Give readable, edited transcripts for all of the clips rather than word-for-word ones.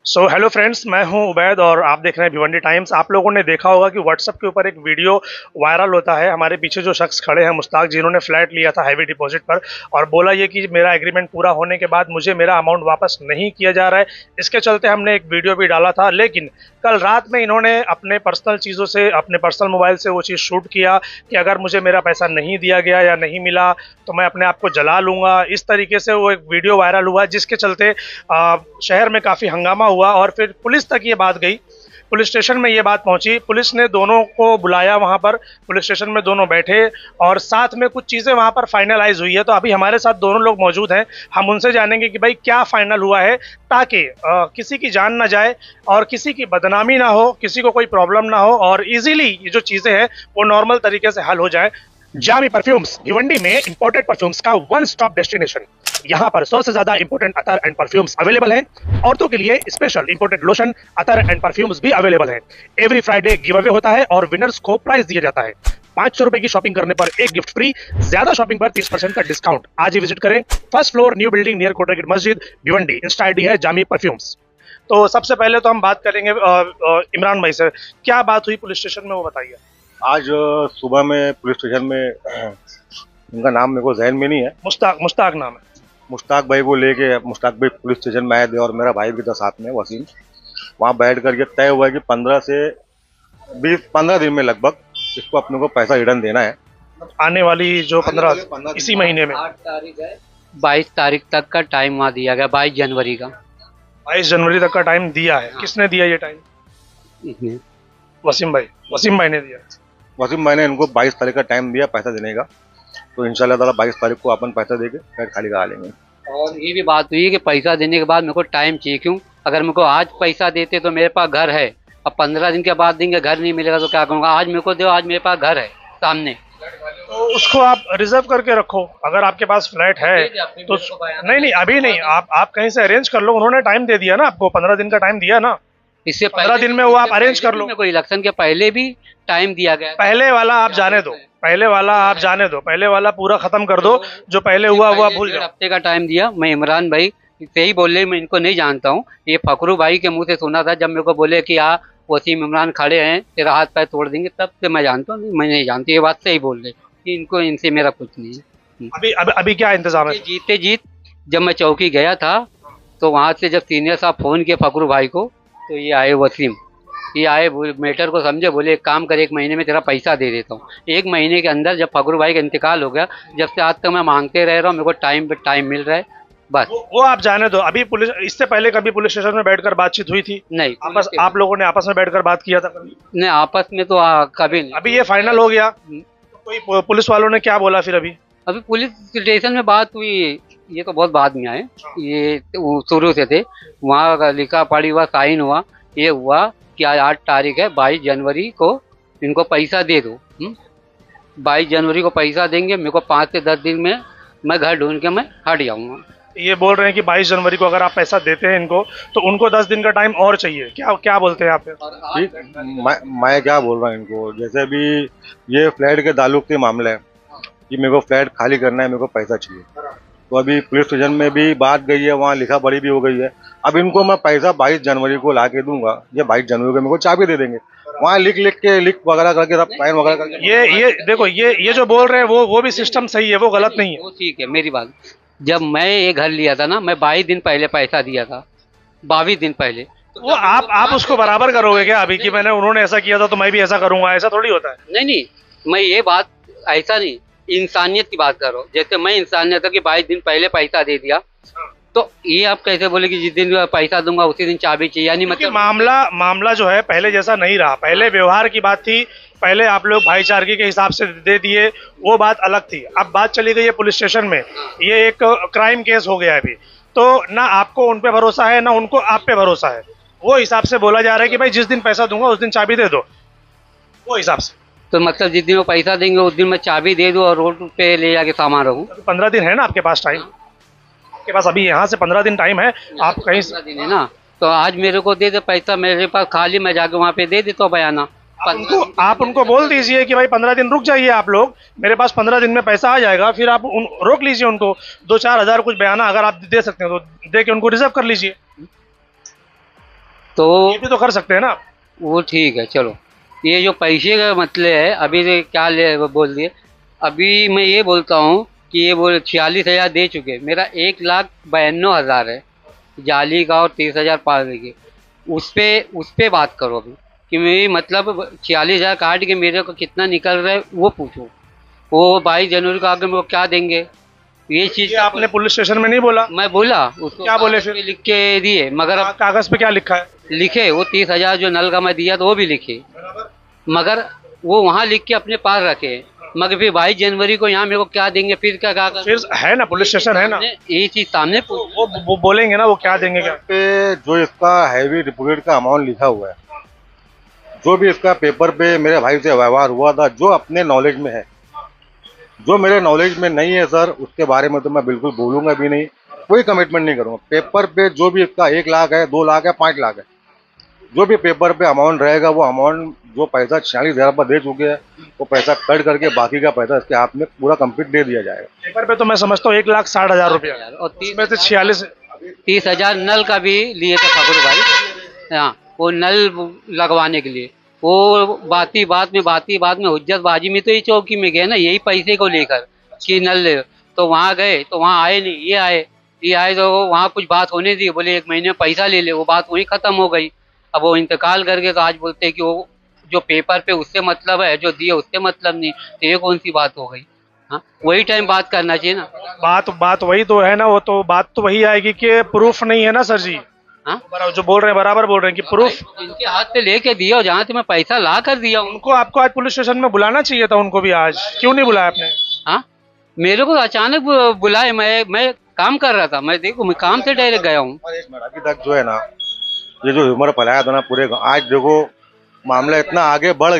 Hello friends, मैं हूं उबैद और आप देख रहे हैं भिवंडी टाइम्स। आप लोगों ने देखा होगा कि व्हाट्सएप के ऊपर एक वीडियो वायरल होता है। हमारे पीछे जो शख्स खड़े हैं मुश्ताक, जिन्होंने फ्लैट लिया था हैवी डिपॉजिट पर, और बोला ये कि मेरा एग्रीमेंट पूरा होने के बाद मुझे मेरा अमाउंट वापस नहीं किया जा रहा है। इसके चलते हमने एक वीडियो भी डाला था, लेकिन कल रात में इन्होंने अपने पर्सनल चीज़ों से, अपने पर्सनल मोबाइल से वो चीज़ शूट किया कि अगर मुझे मेरा पैसा नहीं दिया गया या नहीं मिला तो मैं अपने आप को जला लूँगा। इस तरीके से वो एक वीडियो वायरल हुआ, जिसके चलते शहर में काफ़ी हंगामा हुआ और फिर पुलिस तक ये बात गई। पुलिस स्टेशन में ये बात पहुंची, पुलिस ने दोनों को बुलाया, वहां पर पुलिस स्टेशन में दोनों बैठे और साथ में कुछ चीज़ें वहां पर फाइनलाइज हुई है। तो अभी हमारे साथ दोनों लोग मौजूद हैं, हम उनसे जानेंगे कि भाई क्या फाइनल हुआ है, ताकि किसी की जान ना जाए और किसी की बदनामी ना हो, किसी को कोई प्रॉब्लम ना हो और इजीली ये जो चीज़ें हैं वो नॉर्मल तरीके से हल हो जाए। जामी परफ्यूम्स, भिवंडी में इंपोर्टेड परफ्यूम्स का वन स्टॉप डेस्टिनेशन। यहाँ पर 100 से ज्यादा इंपोर्टेड अतर एंड परफ्यूम्स अवेलेबल हैं। औरतों के लिए स्पेशल इंपोर्टेड लोशन, अतर एंड परफ्यूम्स भी अवेलेबल हैं। एवरी फ्राइडे गिव अवे होता है और विनर्स को प्राइज दिया जाता है। 500 रुपए की शॉपिंग करने पर एक गिफ्ट फ्री, ज्यादा शॉपिंग पर 30% का डिस्काउंट। आज ही विजिट करें, first floor, new building near Kotra gate मस्जिद, भिवंडी। इंस्टा आईडी है जामी परफ्यूम्स। तो सबसे पहले तो हम बात करेंगे इमरान भाई से। क्या बात हुई पुलिस स्टेशन में, वो बताइए। आज सुबह में पुलिस स्टेशन में उनका नाम मेरे को जहन में नहीं है। मुश्ताक नाम है। मुश्ताक भाई को लेके मुश्ताक भाई पुलिस स्टेशन में आए थे और मेरा भाई भी था साथ में, वसीम। वहाँ बैठ कर ये तय हुआ कि 15 दिन में लगभग इसको अपने को पैसा रिटर्न देना है। आने वाली जो 15 इसी महीने में 8 तारीख है, 22 तारीख तक का टाइम वहाँ दिया गया, 22 जनवरी का। 22 जनवरी तक का टाइम दिया है। किसने दिया ये टाइम? इसने वसीम भाई ने दिया। वसीम भाई ने इनको 22 तारीख का टाइम दिया पैसा देने का। तो इंशाल्लाह ताला 22 तारीख को अपन पैसा देके फ्लैट खाली करा लेंगे। और ये भी बात हुई कि पैसा देने के बाद मेरे को टाइम चाहिए। क्यों? अगर मेरे को आज पैसा देते तो मेरे पास घर है, अब 15 दिन के बाद देंगे, घर नहीं मिलेगा तो क्या करूँगा? आज मेरे को दो, आज मेरे पास घर है सामने, तो उसको आप रिजर्व करके रखो। अगर आपके पास फ्लैट है तो नहीं, अभी नहीं, आप कहीं से अरेंज कर लो। उन्होंने टाइम दे दिया ना आपको, 15 दिन का टाइम दिया ना। इससे 15 दिन में वो आप अरेंज कर लो। मेरे को इलेक्शन के पहले भी टाइम दिया गया। पहले वाला आप जाने दो, पहले वाला पूरा खत्म कर दो। जो पहले हुआ भूल जाओ। हफ्ते का टाइम दिया। मैं इमरान भाई से ही बोले, मैं इनको नहीं जानता हूँ, ये फकरू भाई के मुंह से सुना था जब मेरे को बोले कि वसीम इमरान खड़े हैं, तेरा हाथ पैर तोड़ देंगे, तब से मैं जानता हूँ। मैं नहीं जानती, ये बात से ही बोल रहे कि इनको, इनसे मेरा कुछ नहीं है। अभी क्या इंतजाम है? जीत जब मैं चौकी गया था तो वहाँ से जब सीनियर साहब फोन किए फकरू भाई को, तो ये आए वसीम, ये आए, मैटर को समझे, बोले एक काम कर, 1 महीने में तेरा पैसा दे देता हूँ। 1 महीने के अंदर जब फकरू भाई का इंतकाल हो गया, जब से आज तक मैं मांगते रह रहा हूँ, मेरे को टाइम पे टाइम मिल रहा है बस। वो आप जाने दो। अभी पुलिस, इससे पहले कभी पुलिस स्टेशन में बैठकर बातचीत हुई थी? नहीं, आप लोगों ने आपस में बैठकर बात किया था कभी? नहीं, आपस में तो कभी नहीं। अभी ये फाइनल हो गया, कोई पुलिस वालों ने क्या बोला फिर? अभी पुलिस स्टेशन में बात हुई, ये तो बहुत बाद में आए, ये शुरू से थे। वहाँ लिखा पढ़ी हुआ, साइन हुआ, ये हुआ कि आज 8 तारीख है, 22 जनवरी को इनको पैसा दे दो। 22 जनवरी को पैसा देंगे, मेरे को 5 से 10 दिन में मैं घर ढूंढ के मैं हट जाऊंगा। ये बोल रहे हैं कि 22 जनवरी को अगर आप पैसा देते हैं इनको तो उनको 10 दिन का टाइम और चाहिए। क्या बोलते हैं आप? मैं क्या बोल रहा हूँ इनको, जैसे अभी ये फ्लैट के ताल्लुक से मामला है कि मेरे को फ्लैट खाली करना है, मेरे को पैसा चाहिए। तो अभी पुलिस स्टेशन में भी बात गई है, वहाँ लिखा पढ़ी भी हो गई है। अब इनको मैं पैसा 22 जनवरी को ला के दूंगा, ये 22 जनवरी को मेरे को चाबी दे देंगे। वहाँ लिख वगैरह करके, सब साइन वगैरह करके। ये देखो, ये जो बोल रहे हैं वो भी सिस्टम सही है, वो गलत नहीं है। वो ठीक है, मेरी बात, जब मैं ये घर लिया था ना, मैं 22 दिन पहले पैसा दिया था, 22 दिन पहले। वो आप उसको बराबर करोगे क्या अभी कि मैंने, उन्होंने ऐसा किया था तो मैं भी ऐसा करूंगा? ऐसा थोड़ी होता है। नहीं, मैं ये बात ऐसा नहीं, इंसानियत की बात करो। जैसे मैं इंसानियत की 22 दिन पहले पैसा दे दिया, तो ये आप कैसे बोले कि जिस दिन पैसा दूंगा उसी दिन चाबी चाहिए? यानी मतलब मामला जो है पहले जैसा नहीं रहा। पहले व्यवहार की बात थी, पहले आप लोग भाईचारगी के हिसाब से दे दिए, वो बात अलग थी। अब बात चली गई है पुलिस स्टेशन में, ये एक क्राइम केस हो गया है अभी। तो ना आपको उन पे भरोसा है, ना उनको आप पे भरोसा है। वो हिसाब से बोला जा रहा है कि भाई जिस दिन पैसा दूंगा उस दिन चाबी दे दो, वो हिसाब से। तो मतलब जिस दिन वो पैसा देंगे उस दिन मैं चाबी दे दूं और रोड पे ले जाके सामान रखूं? 15 दिन है ना आपके पास टाइम, आपके पास अभी यहाँ से 15 दिन टाइम है। आप कहीं 15 दिन है ना, तो आज मेरे को दे दे पैसा, मेरे पास खाली, मैं जाके वहाँ पे दे देता हूँ बयाना। आप उनको बोल दीजिए कि भाई 15 दिन रुक जाइए आप लोग, मेरे पास 15 दिन में पैसा आ जाएगा। फिर आप रोक लीजिए उनको, 2-4 हज़ार कुछ बयाना अगर आप दे सकते हैं तो दे के उनको रिजर्व कर लीजिए। तो ये भी तो कर सकते हैं ना। वो ठीक है, चलो ये जो पैसे का मतलब है, अभी से क्या ले वो बोल दिए। अभी मैं ये बोलता हूँ कि ये बोल 46,000 दे चुके, मेरा 1,92,000 है जाली का और 30,000 पाले के। उस पे बात करो अभी कि मेरी मतलब 46,000 काट के मेरे को कितना निकल रहा है वो पूछो। वो 22 जनवरी को आके मेरे को क्या देंगे ये चीज ये आपने पुलिस स्टेशन में नहीं बोला? मैं बोला उसको, क्या बोले कागज फिर? पे लिख के दिए, मगर अब कागज पे क्या लिखा है? लिखे वो 30,000 जो नल का मैं दिया तो वो भी लिखे, मगर वो वहाँ लिख के अपने पास रखे। मगर फिर 22 जनवरी को यहाँ मेरे को क्या देंगे, फिर क्या कागज फिर है ना, पुलिस स्टेशन है ना, ये चीज सामने वो बोलेंगे ना वो क्या देंगे क्या। पे जो इसका हैवी डिपॉजिट का अमाउंट लिखा हुआ है, जो भी इसका पेपर पे मेरे भाई से व्यवहार हुआ था, जो अपने नॉलेज में है, जो मेरे नॉलेज में नहीं है सर, उसके बारे में तो मैं बिल्कुल बोलूंगा भी नहीं, कोई कमिटमेंट नहीं करूंगा। पेपर पे जो भी इसका 1 लाख है, 2 लाख है, 5 लाख है, जो भी पेपर पे अमाउंट रहेगा, वो अमाउंट जो पैसा 46,000 रुपये दे चुके हैं, वो पैसा कट करके बाकी का पैसा इसके हाथ में पूरा कंप्लीट दे दिया जाएगा। पेपर पे तो मैं समझता हूँ 1,60,000 रुपया, और इसमें से 46 30,000 नल का भी लिए थे ठाकुर भाई। हाँ, वो नल लगवाने के लिए वो बाती बात में हुज्जतबाजी में तो ये चौकी में गए ना, यही पैसे को लेकर कि नल ले। तो वहाँ गए तो वहाँ आए नहीं, ये आए तो वहाँ कुछ बात होने दी, बोले 1 महीने में पैसा ले ले, वो बात वहीं खत्म हो गई। अब वो इंतकाल करके तो आज बोलते हैं कि वो जो पेपर पे उससे मतलब है, जो दिए उससे मतलब नहीं, तो ये कौन सी बात हो गई। हाँ, वही टाइम बात करना चाहिए ना। बात वही तो है ना, वो तो बात तो वही आएगी कि प्रूफ नहीं है ना सर जी। हाँ, जो बोल रहे हैं बराबर बोल रहे हैं कि प्रूफ। जिनके हाथ पे लेके दिया, जहाँ से मैं पैसा ला कर दिया उनको। उनको आपको आज पुलिस स्टेशन में बुलाना चाहिए था, उनको भी आज क्यों नहीं बुलाया आपने? हाँ, मेरे को अचानक बुलाए, मैं काम कर रहा था, मैं देखो मैं काम से डायरेक्ट गया हूँ। अभी तक जो है ना, ये जो ह्यूमर फैलाया था ना पूरे आज देखो मामला इतना आगे बढ़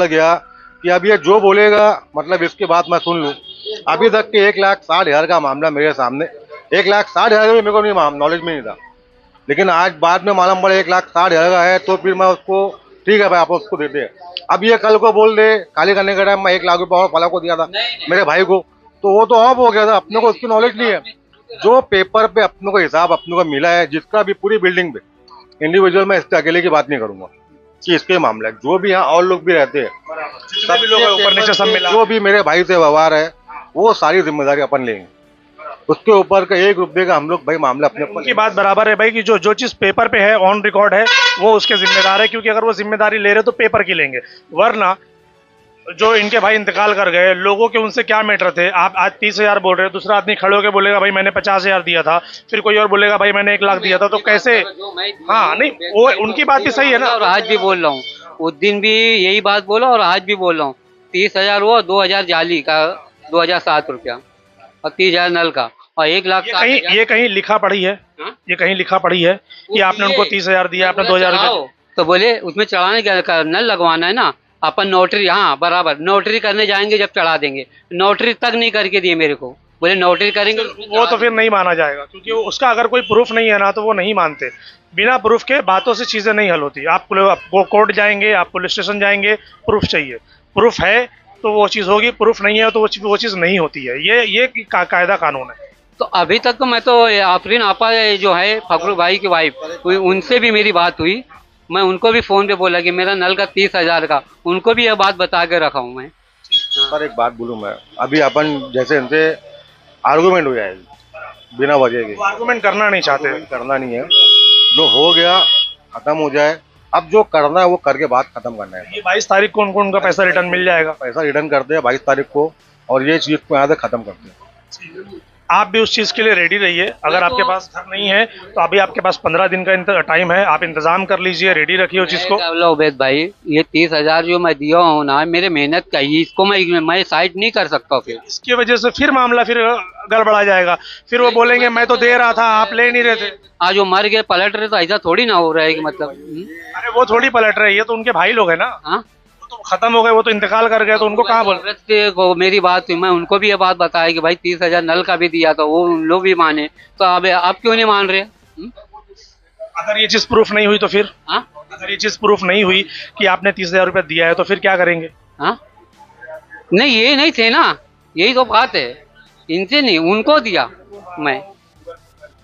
गया कि अब ये जो बोलेगा मतलब इसके बाद मैं सुन लूं। अभी तक के 1,60,000 का मामला मेरे सामने, 1,60,000 का मेरे को नहीं नॉलेज में नहीं था, लेकिन आज बाद में मालूम पड़ा 1,60,000 का है, तो फिर मैं उसको ठीक है भाई आप उसको देते हैं। अब ये कल को बोल दे खाली करने का टाइम मैं 1 लाख रुपये और फला को दिया था मेरे भाई को, तो वो तो ऑफ हो गया था, अपने को उसकी नॉलेज नहीं है। जो पेपर पे अपने को हिसाब अपने को मिला है, जिसका भी पूरी बिल्डिंग पे इंडिविजुअल, मैं इसके अकेले की बात नहीं करूंगा कि इसके मामला है, जो भी यहाँ और लोग भी रहते हैं, सभी लोग ऊपर नीचे सब मिला, जो भी मेरे भाई से व्यवहार है, वो सारी जिम्मेदारी अपन लेंगे। उसके ऊपर का 1 रुपये का हम लोग भाई मामला अपने ऊपर। उनकी बात बराबर है भाई कि जो चीज पेपर पे है, ऑन रिकॉर्ड है, वो उसके जिम्मेदार है, क्योंकि अगर वो जिम्मेदारी ले रहे तो पेपर की लेंगे, वरना जो इनके भाई इंतकाल कर गए लोगों के उनसे क्या मैटर थे। आप आज 30,000 बोल रहे हो, दूसरा आदमी खड़े होकर बोलेगा भाई मैंने 50,000 दिया था, फिर कोई और बोलेगा भाई मैंने 1 लाख दिया था, तो कैसे। हाँ नहीं, वो उनकी बात भी सही है ना। और आज भी बोल रहा हूँ, उस दिन भी यही बात बोला और आज भी बोल रहा हूँ। 30,000 हुआ, 2,000 जाली का, 2,007 रुपया, और 30,000 नल का, और 1,60,000। ये कहीं लिखा पड़ी है? हाँ? ये कहीं लिखा पड़ी है कि आपने उनको 30,000 दिया, आपने 2,000 रुपये? तो बोले उसमें चढ़ाने का नल लगवाना है ना, अपन नोटरी, हाँ बराबर, नोटरी करने जाएंगे जब चढ़ा देंगे। नोटरी तक नहीं करके दिए मेरे को, बोले नोटरी करेंगे। वो तो फिर नहीं माना जाएगा, क्योंकि उसका अगर कोई प्रूफ नहीं है ना तो वो नहीं मानते। बिना प्रूफ के बातों से चीजें नहीं हल होती। आप कोर्ट जाएंगे, आप पुलिस स्टेशन जाएंगे, प्रूफ चाहिए। प्रूफ है तो वो चीज होगी, प्रूफ नहीं है तो वो चीज नहीं होती है। ये कायदा कानून है। तो अभी तक तो मैं तो आफरीन आपा जो है फखरू भाई की वाइफ, उनसे भी मेरी बात हुई, मैं उनको भी फोन पे बोला कि मेरा नल का 30,000 का, उनको भी यह बात बता के रखा हूँ मैं। सर एक बात बोलूं मैं, अभी अपन जैसे इनसे आर्गुमेंट हो जाएगी बिना वजह के, आर्गुमेंट करना नहीं चाहते, करना नहीं है, जो हो गया खत्म हो जाए। अब जो करना है वो करके बात खत्म करना है। ये 22 तारीख को उनको उनका पैसा रिटर्न मिल जाएगा। पैसा रिटर्न करते हैं 22 तारीख को, और ये चीज को यहाँ से खत्म करते हैं। आप भी उस चीज के लिए रेडी रहिए। अगर आपके पास घर नहीं है तो अभी आपके पास 15 दिन का टाइम है, आप इंतजाम कर लीजिए, रेडी रखिए उस चीज को। उबैद भाई, ये 30,000 जो मैं दिया हूँ ना, मेरे मेहनत का ही, इसको मैं साइड नहीं कर सकता। फिर इसकी वजह से फिर मामला फिर गड़बड़ा जाएगा, फिर वो बोलेंगे मैं तो दे रहा था, आप ले नहीं रहे थे। आज वो मर गए पलट रहे, तो ऐसा थोड़ी ना हो रहा है कि मतलब। अरे वो थोड़ी पलट रहे, ये तो उनके भाई लोग है ना। हाँ, तो खत्म हो गए, वो तो इंतकाल कर गए, तो उनको कहाँ बोल। मेरी बात हुई, मैं उनको भी ये बात बताया कि भाई 30,000 नल का भी दिया था, वो उन लोग भी माने, तो अब आप क्यों नहीं मान रहे? अगर ये चीज प्रूफ नहीं हुई तो फिर? हाँ, अगर ये चीज प्रूफ नहीं हुई कि आपने 30,000 रुपया दिया है तो फिर क्या करेंगे? हाँ, नहीं ये नहीं थे ना, यही तो बात है। इनसे नहीं, उनको दिया मैं,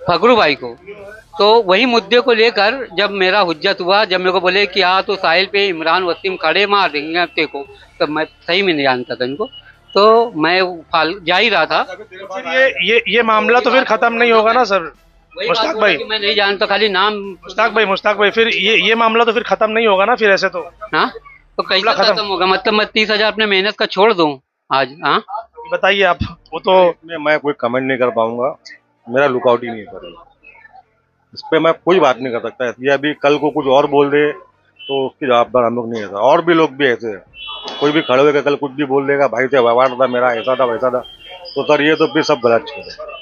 फखरू भाई को। तो वही मुद्दे को लेकर जब मेरा हुज्जत हुआ, जब मेरे को बोले कि हाँ तो साहिल पे इमरान वसीम खड़े मार देंगे हफ्ते को, तो मैं सही में नहीं जानता था इनको, तो मैं जा ही रहा था। फिर ये मामला तो फिर खत्म नहीं होगा ना सर? वही मुश्ताक बात भाई, कि मैं नहीं जानता, खाली नाम। मुश्ताक भाई फिर ये मामला तो फिर खत्म नहीं होगा ना फिर ऐसे तो? हाँ तो कैसे मामला खत्म खत्म होगा? मतलब मैं 30,000 अपने मेहनत का छोड़ दूं आज? हाँ बताइए आप। वो तो इसमें मैं कोई कमेंट नहीं कर पाऊंगा, मेरा लुकआउट ही नहीं है इस पे, मैं कोई बात नहीं कर सकता। ये अभी कल को कुछ और बोल दे तो उसकी जवाबदार हम लोग नहीं है। और भी लोग भी ऐसे हैं, कोई भी खड़े होकर कल कुछ भी बोल देगा, भाई से व्यवहार था मेरा, ऐसा था वैसा था, तो सर ये तो फिर सब गलत चीज है।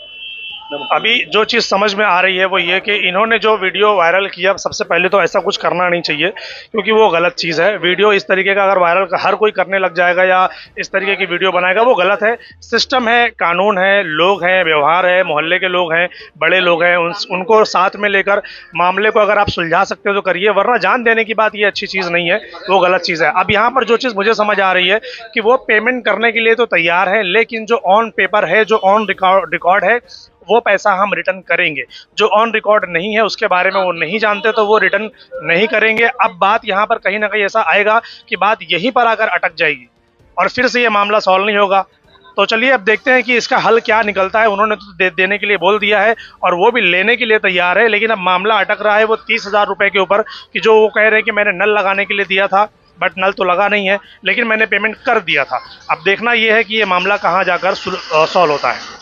अभी जो चीज समझ में आ रही है वो ये कि इन्होंने जो वीडियो वायरल किया, सबसे पहले तो ऐसा कुछ करना नहीं चाहिए क्योंकि वो गलत चीज है। वीडियो इस तरीके का अगर वायरल हर कोई करने लग जाएगा या इस तरीके की वीडियो बनाएगा, वो गलत है। सिस्टम है, कानून है, लोग हैं, व्यवहार है, मोहल्ले के लोग हैं, बड़े लोग हैं, उनको साथ में लेकर मामले को अगर आप सुलझा सकते हो तो करिए, वरना जान देने की बात ये अच्छी चीज नहीं है, वो गलत चीज है। अब यहाँ पर जो चीज मुझे समझ आ रही है कि वो पेमेंट करने के लिए तो तैयार है, लेकिन जो ऑन पेपर है, जो ऑन रिकॉर्ड है, वो पैसा हम रिटर्न करेंगे। जो ऑन रिकॉर्ड नहीं है उसके बारे में वो नहीं जानते, तो वो रिटर्न नहीं करेंगे। अब बात यहाँ पर कहीं ना कहीं ऐसा आएगा कि बात यहीं पर आकर अटक जाएगी और फिर से ये मामला सॉल्व नहीं होगा। तो चलिए अब देखते हैं कि इसका हल क्या निकलता है। उन्होंने तो देने के लिए बोल दिया है और वो भी लेने के लिए तैयार है, लेकिन अब मामला अटक रहा है वो 30,000 रुपए के ऊपर, कि जो वो कह रहे हैं कि मैंने नल लगाने के लिए दिया था, बट नल तो लगा नहीं है, लेकिन मैंने पेमेंट कर दिया था। अब देखना ये है कि ये मामला कहाँ जाकर सॉल्व होता है।